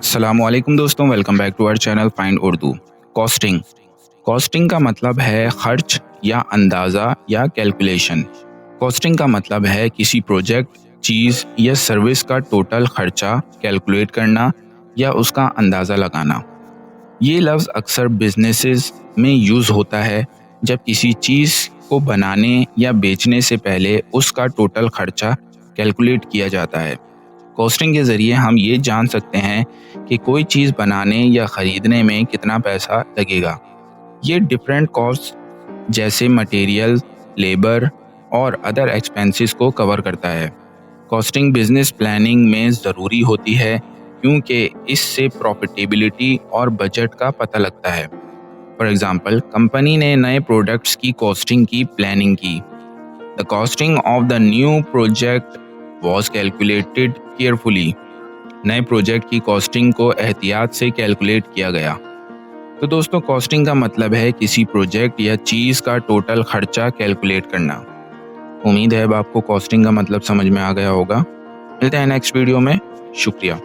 अस्सलामुअलैकुम दोस्तों, welcome back to our channel find Urdu. Costing costing का मतलब है खर्च या अंदाज़ा या कैलकुलेशन। कॉस्टिंग का मतलब है किसी प्रोजेक्ट, चीज़ या सर्विस का टोटल खर्चा कैलकुलेट करना या उसका अंदाज़ा लगाना। ये लफ्ज़ अक्सर बिजनेसेस में यूज़ होता है जब किसी चीज़ को बनाने या बेचने से पहले उसका टोटल खर्चा कैलकुलेट किया जाता है। कॉस्टिंग के ज़रिए हम ये जान सकते हैं कि कोई चीज़ बनाने या ख़रीदने में कितना पैसा लगेगा। ये डिफरेंट कॉस्ट जैसे मटेरियल, लेबर और अदर एक्सपेंसेस को कवर करता है। कॉस्टिंग बिजनेस प्लानिंग में ज़रूरी होती है क्योंकि इससे प्रॉफिटेबिलिटी और बजट का पता लगता है। फॉर एग्ज़ाम्पल, कंपनी ने नए प्रोडक्ट्स की कॉस्टिंग की प्लानिंग की। The costing of the new project was calculated carefully. नए प्रोजेक्ट की कॉस्टिंग को एहतियात से कैलकुलेट किया गया। तो दोस्तों, कॉस्टिंग का मतलब है किसी प्रोजेक्ट या चीज़ का टोटल खर्चा कैलकुलेट करना। उम्मीद है अब आपको कॉस्टिंग का मतलब समझ में आ गया होगा। मिलते हैं नेक्स्ट वीडियो में। शुक्रिया।